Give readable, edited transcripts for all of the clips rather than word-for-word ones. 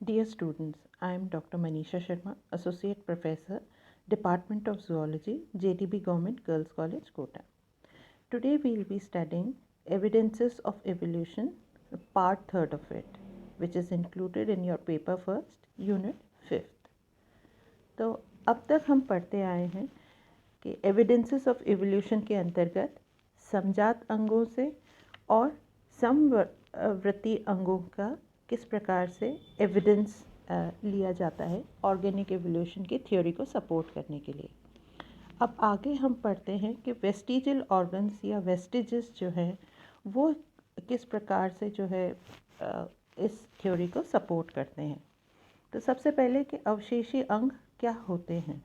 Dear students, I am Dr. Manisha Sharma, Associate Professor, Department of Zoology, JTB Government Girls College, Kota. Today we will be studying Evidences of Evolution, part 3rd of it, which is included in your paper first, unit 5th. तो अब तक हम पढ़ते आए हैं कि evidences of evolution के अंतर्गत समजात अंगों से और समवर्ती अंगों का किस प्रकार से एविडेंस लिया जाता है ऑर्गेनिक एवोल्यूशन की थ्योरी को सपोर्ट करने के लिए। अब आगे हम पढ़ते हैं कि वेस्टिजियल ऑर्गन्स या वेस्टिजेस जो हैं वो किस प्रकार से जो है इस थ्योरी को सपोर्ट करते हैं। तो सबसे पहले कि अवशेषी अंग क्या होते हैं।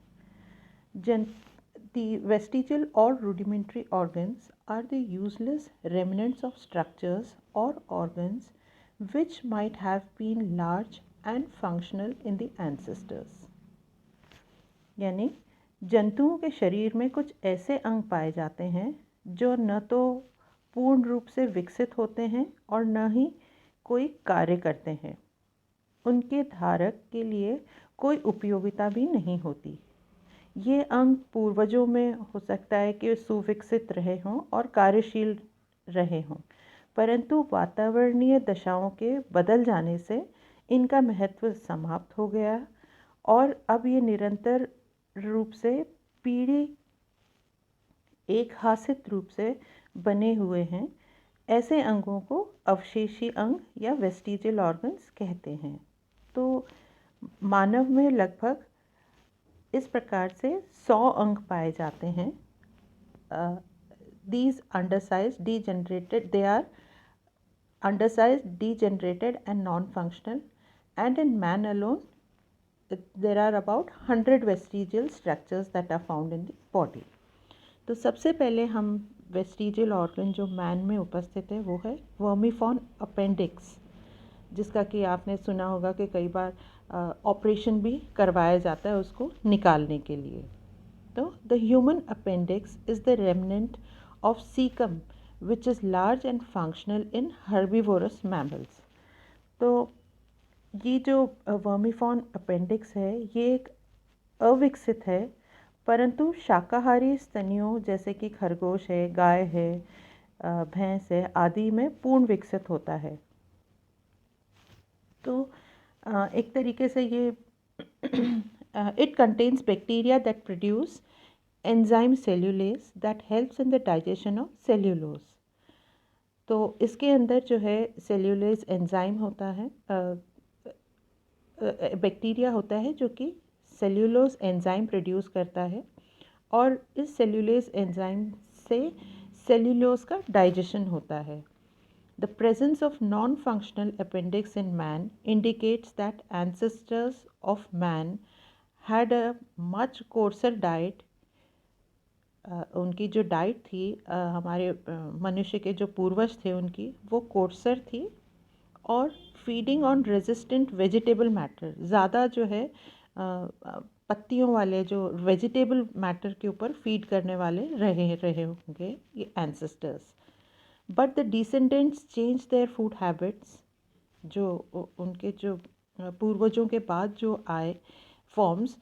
The vestigial or rudimentary organs are the useless remnants of structures or organs which might have been large and functional in the ancestors. यानी जंतुओं के शरीर में कुछ ऐसे अंग पाए जाते हैं जो न तो पूर्ण रूप से विकसित होते हैं और न ही कोई कार्य करते हैं। उनके धारक के लिए कोई उपयोगिता भी नहीं होती। ये अंग पूर्वजों में हो सकता है कि सुविकसित रहे हों और कार्यशील रहे हों, परंतु वातावरणीय दशाओं के बदल जाने से इनका महत्व समाप्त हो गया और अब ये निरंतर रूप से पीढ़ी एक हासित रूप से बने हुए हैं। ऐसे अंगों को अवशेषी अंग या वेस्टिजियल ऑर्गन्स कहते हैं। तो मानव में लगभग इस प्रकार से 100 अंग पाए जाते हैं। These undersized, degenerated, they are undersized, degenerated and non-functional, and in man alone there are about 100 vestigial structures that are found in the body. तो सबसे पहले हम वेस्टिजियल ऑर्गन जो मैन में उपस्थित है वो है वर्मीफॉर्म अपेंडिक्स, जिसका कि आपने सुना होगा कि कई बार ऑपरेशन भी करवाया जाता है उसको निकालने के लिए। तो the human appendix is the remnant of caecum which is large and functional in herbivorous mammals. तो ये जो वर्मीफॉर्म अपेंडिक्स है ये एक अविकसित है, परंतु शाकाहारी स्तनियों जैसे कि खरगोश है, गाय है, भैंस है आदि में पूर्ण विकसित होता है। तो एक तरीके से ये it contains bacteria that produce enzyme cellulase that helps in the digestion of cellulose. तो इसके अंदर जो है सेल्यूलेज एंजाइम होता है, बैक्टीरिया होता है जो कि सेल्यूलोज एंजाइम प्रोड्यूस करता है और इस सेल्यूलेज एंजाइम से सेल्यूलोज का डाइजेशन होता है। The presence of non-functional appendix in man indicates that ancestors of man had a much coarser diet. उनकी जो डाइट थी हमारे मनुष्य के जो पूर्वज थे उनकी वो कोर्सर थी और feeding on resistant vegetable matter, ज़्यादा जो है पत्तियों वाले जो वेजिटेबल मैटर के ऊपर फीड करने वाले रहे होंगे ये ancestors. But the descendants change their food habits, जो उनके जो पूर्वजों के बाद जो आए फॉर्म्स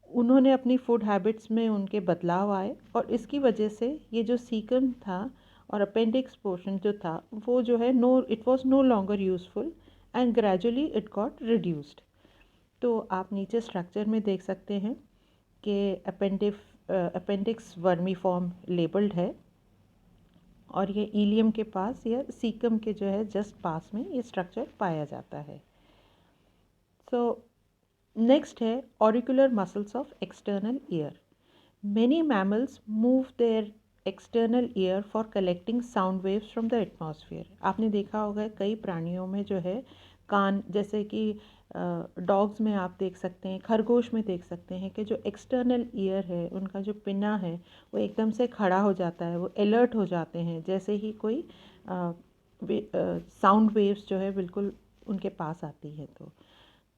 उन्होंने अपनी फूड हैबिट्स में उनके बदलाव आए और इसकी वजह से ये जो सीकम था और अपेंडिक्स पोर्शन जो था वो जो है it was no longer useful and gradually it got reduced. तो आप नीचे स्ट्रक्चर में देख सकते हैं कि अपेंडिक्स वर्मीफॉर्म लेबल्ड है और ये इलियम के पास या सीकम के जो है जस्ट पास में ये स्ट्रक्चर पाया जाता है। सो नेक्स्ट है auricular muscles of external ear. Many mammals move their external ear for collecting sound waves from the atmosphere. आपने देखा होगा कई प्राणियों में जो है कान, जैसे कि डॉग्स में आप देख सकते हैं, खरगोश में देख सकते हैं कि जो एक्सटर्नल ईयर है उनका जो पिन्ना है वो एकदम से खड़ा हो जाता है, वो अलर्ट हो जाते हैं जैसे ही कोई साउंड वेव्स जो है बिल्कुल उनके पास आती है।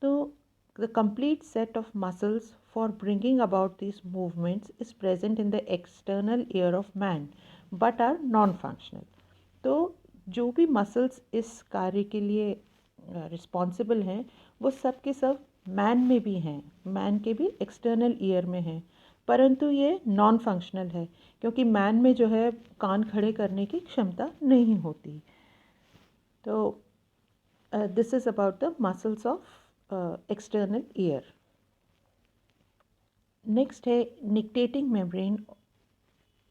तो the complete set of muscles for bringing about this movements is present in the external ear of man but are non functional. तो जो भी मसल्स इस कार्य के लिए रिस्पॉन्सिबल हैं वो सब के सब मैन में भी हैं, मैन के भी एक्सटर्नल ईयर में हैं, परंतु ये नॉन फंक्शनल है क्योंकि मैन में जो है कान खड़े करने की क्षमता नहीं होती। तो this is about the muscles of external ear. Next है nictitating membrane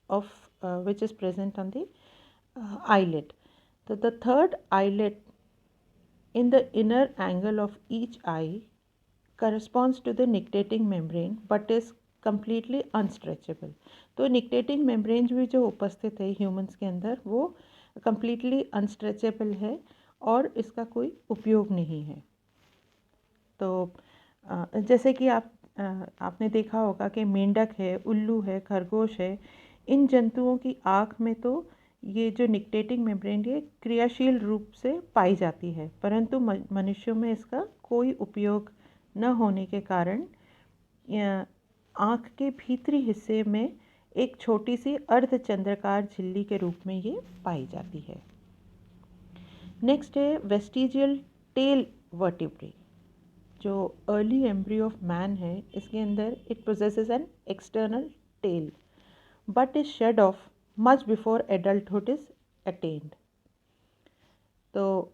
of which is present on the eyelid. So the third eyelid in the inner angle of each eye corresponds to the nictating membrane but is completely unstretchable. तो nictating membrane भी जो उपस्थित है humans के अंदर वो completely unstretchable है और इसका कोई उपयोग नहीं है। तो जैसे कि आपने देखा होगा कि मेंढक है, उल्लू है, खरगोश है, इन जंतुओं की आँख में तो ये जो निक्टेटिंग मेम्ब्रेन ये क्रियाशील रूप से पाई जाती है, परंतु मनुष्यों में इसका कोई उपयोग न होने के कारण आँख के भीतरी हिस्से में एक छोटी सी अर्धचंद्राकार झिल्ली के रूप में ये पाई जाती है। नेक्स्ट है वेस्टिजियल टेल वर्टिब्रे। जो अर्ली एम्ब्रियो ऑफ मैन है इसके अंदर it possesses an external tail but is shed of much before adulthood is attained. तो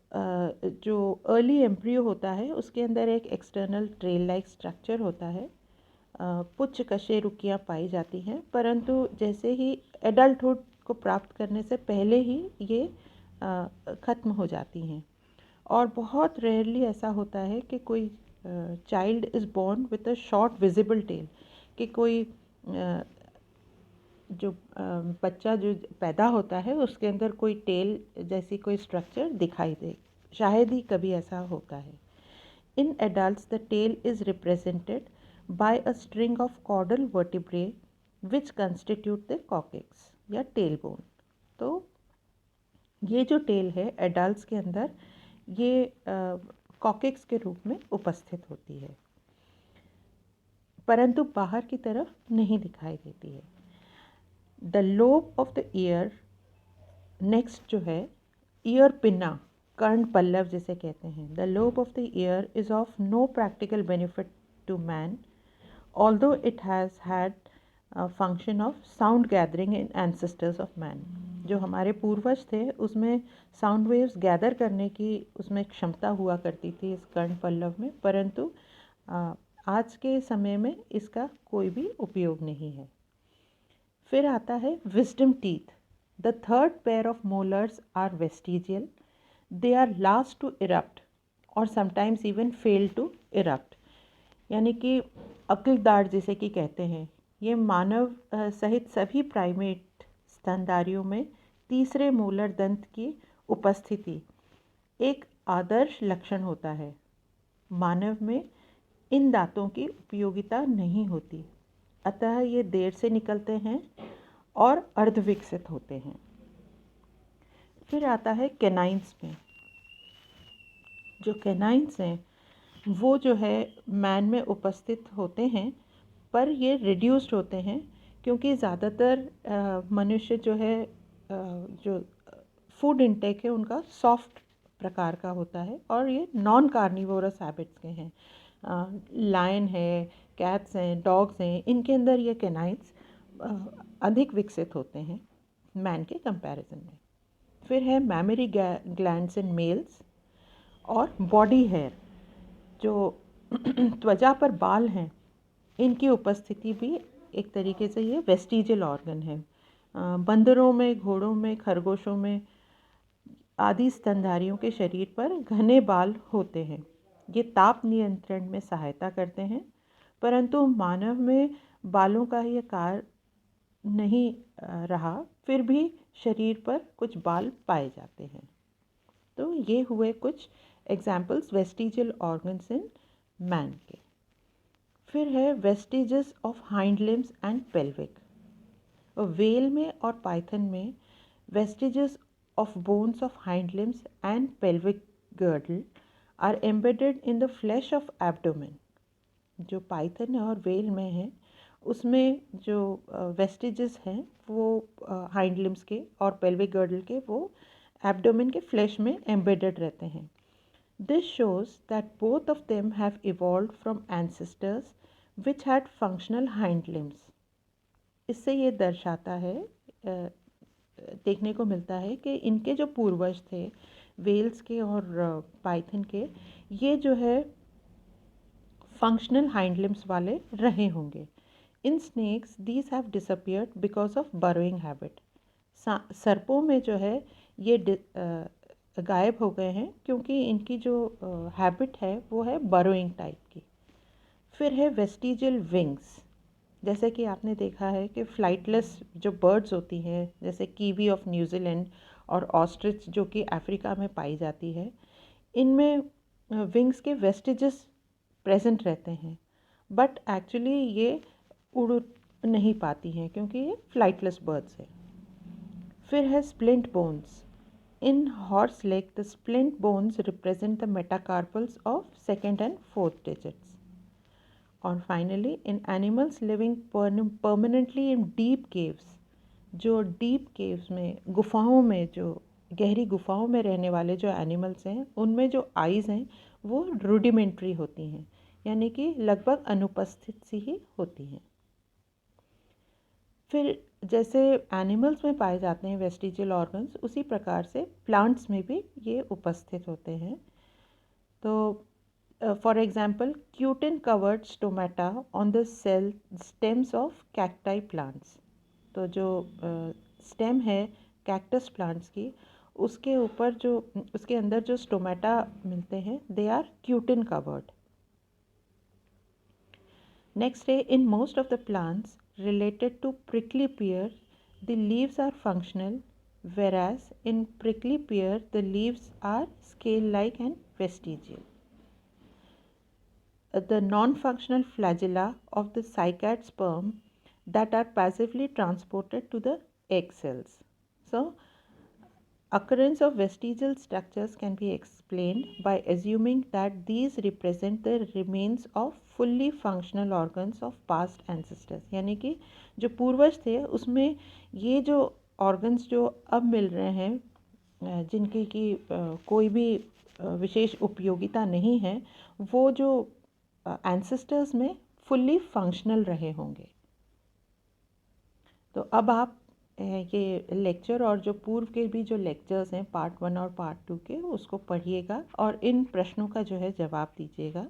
जो अर्ली एम्ब्रियो होता है उसके अंदर एक एक्सटर्नल ट्रेल लाइक स्ट्रक्चर होता है, पुच्छ कशेरुकियाँ पाई जाती हैं, परंतु जैसे ही एडल्टहुड को प्राप्त करने से पहले ही ये ख़त्म हो जाती हैं। और बहुत रेयरली ऐसा होता है कि कोई child is born with a short visible tail, कि कोई जो बच्चा जो पैदा होता है उसके अंदर कोई टेल जैसी कोई स्ट्रक्चर दिखाई दे, शायद ही कभी ऐसा होता है। In adults the tail is represented by a string of caudal vertebrae which constitute the coccyx या टेल बोन। तो ये जो टेल है एडल्ट्स के अंदर ये कॉकेक्स के रूप में उपस्थित होती है, परंतु बाहर की तरफ नहीं दिखाई देती है। The lobe of the ear, next जो है ईयर पिन्ना, कर्ण पल्लव जिसे कहते हैं, the lobe of the ear is of no practical benefit to man although it has had function of sound gathering in ancestors of man. जो हमारे पूर्वज थे उसमें साउंड वेव्स गैदर करने की उसमें क्षमता हुआ करती थी इस कर्ण पल्लव में, परंतु आज के समय में इसका कोई भी उपयोग नहीं है। फिर आता है wisdom teeth. The third pair of molars are vestigial, they are last to erupt और sometimes even fail to erupt. यानी कि अक्लदार्ड जिसे कि कहते हैं, ये मानव सहित सभी प्राइमेट स्तनधारियों में तीसरे मोलर दंत की उपस्थिति एक आदर्श लक्षण होता है। मानव में इन दांतों की उपयोगिता नहीं होती, अतः ये देर से निकलते हैं और अर्धविकसित होते हैं। फिर आता है कैनाइन्स में। जो कैनाइन्स हैं वो जो है मैन में उपस्थित होते हैं, पर ये रिड्यूस्ड होते हैं क्योंकि ज़्यादातर मनुष्य जो है जो फूड इंटेक है उनका सॉफ्ट प्रकार का होता है और ये नॉन कार्निवोरस हैबिट्स के हैं। लायन है, कैट्स हैं, डॉग्स हैं, इनके अंदर ये कैनाइन्स अधिक विकसित होते हैं मैन के कंपैरिजन में। फिर है मैमरी ग्लैंड्स इन मेल्स और बॉडी हेयर। जो त्वचा पर बाल हैं इनकी उपस्थिति भी एक तरीके से ये वेस्टिजियल ऑर्गन है। बंदरों में, घोड़ों में, खरगोशों में आदि स्तनधारियों के शरीर पर घने बाल होते हैं। ये ताप नियंत्रण में सहायता करते हैं, परंतु मानव में बालों का ये कार्य नहीं रहा, फिर भी शरीर पर कुछ बाल पाए जाते हैं। तो ये हुए कुछ examples vestigial organs in man के। फिर है vestiges of hind limbs and pelvic. Whale में और पाइथन में vestiges of bones of hind limbs and pelvic girdle are embedded in the flesh of abdomen। जो पाइथन और वेल में है उसमें जो वेस्टिजेस हैं वो हाइंड लिम्स के और पेल्विक गर्डल के वो एब्डोमेन के फ्लैश में एम्बेडेड रहते हैं। This shows that both of them have evolved from ancestors which had functional hind limbs. इससे ये दर्शाता है, देखने को मिलता है कि इनके जो पूर्वज थे वेल्स के और पाइथन के, ये जो है फंक्शनल हाइंड लिम्स वाले रहे होंगे. In snakes these have disappeared because of burrowing habit. सर्पों में जो है ये गायब हो गए हैं क्योंकि इनकी जो हैबिट है वो है बरोइंग टाइप की. फिर है वेस्टिजियल विंग्स. जैसे कि आपने देखा है कि फ्लाइटलेस जो बर्ड्स होती हैं जैसे कीवी ऑफ न्यूजीलैंड और ऑस्ट्रिच जो कि अफ्रीका में पाई जाती है, इनमें विंग्स के वेस्टिजेस प्रेजेंट रहते हैं, बट एक्चुअली ये उड़ नहीं पाती हैं क्योंकि ये फ्लाइटलेस बर्ड्स है. फिर है splint bones. In horse leg the splint bones represent the metacarpals of second and fourth digits. और finally in animals living permanently in deep caves, जो डीप केव्स में गुफाओं में, जो गहरी गुफाओं में रहने वाले जो एनिमल्स हैं उनमें जो आइज़ हैं वो रूडिमेंट्री होती हैं, यानी कि लगभग अनुपस्थित सी ही होती हैं. फिर जैसे एनिमल्स में पाए जाते हैं वेस्टिजियल ऑर्गन्स, उसी प्रकार से प्लांट्स में भी ये उपस्थित होते हैं. तो for example cutin covered stomata on the cell stems of cacti plants. तो जो स्टेम है कैक्टस प्लांट्स की, उसके ऊपर जो उसके अंदर जो स्टोमेटा मिलते हैं they are cutin covered. Next है in most of the plants related to prickly pear, the leaves are functional, whereas in prickly pear the leaves are scale-like and vestigial. The non-functional flagella of the cycad sperm that are passively transported to the egg cells. So, occurrence of vestigial structures can be explained by assuming that these represent the remains of fully functional organs of past ancestors. यानी कि जो पूर्वज थे उसमें ये जो organs जो अब मिल रहे हैं जिनकी की कोई भी विशेष उपयोगिता नहीं है, वो जो ancestors में fully functional रहे होंगे. तो अब आप ये लेक्चर और जो पूर्व के भी जो लेक्चर्स हैं पार्ट 1 और पार्ट 2 के, उसको पढ़िएगा और इन प्रश्नों का जो है जवाब दीजिएगा.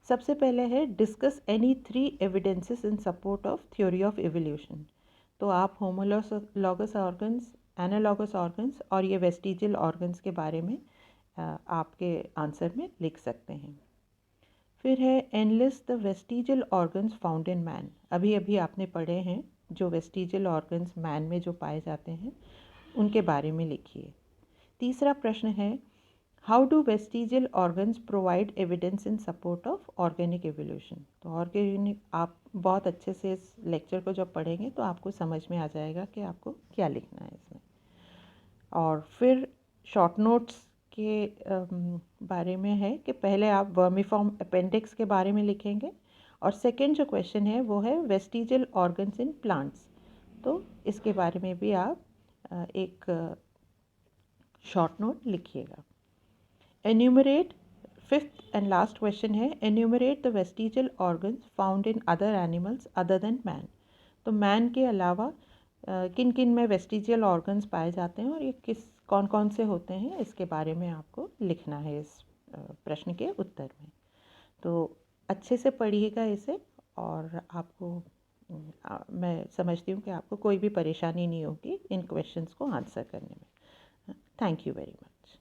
सबसे पहले है discuss any 3 evidences in support of theory of evolution. तो आप होमोलॉगस ऑर्गन्स, एनालॉगस ऑर्गन्स और ये वेस्टिजियल ऑर्गन्स के बारे में आपके आंसर में लिख सकते हैं. फिर है analyst the vestigial organs found in man. अभी अभी आपने पढ़े हैं जो वेस्टिजियल ऑर्गन्स मैन में जो पाए जाते हैं उनके बारे में लिखिए. तीसरा प्रश्न है how do vestigial organs provide evidence in support of organic evolution. तो ऑर्गेनिक आप बहुत अच्छे से इस लेक्चर को जब पढ़ेंगे तो आपको समझ में आ जाएगा कि आपको क्या लिखना है इसमें. और फिर शॉर्ट नोट्स के बारे में है कि पहले आप वर्मीफॉर्म अपेंडिक्स के बारे में लिखेंगे और सेकंड जो क्वेश्चन है वो है वेस्टिजियल ऑर्गन्स इन प्लांट्स. तो इसके बारे में भी आप एक शॉर्ट नोट लिखिएगा. Enumerate, fifth and last question है enumerate the vestigial organs found in other animals other than man. तो मैन के अलावा किन किन में वेस्टिजियल ऑर्गन्स पाए जाते हैं और ये कौन कौन से होते हैं, इसके बारे में आपको लिखना है इस प्रश्न के उत्तर में. तो अच्छे से पढ़िएगा इसे और आपको मैं समझती हूँ कि आपको कोई भी परेशानी नहीं होगी इन क्वेश्चंस को आंसर करने में. Thank you very much.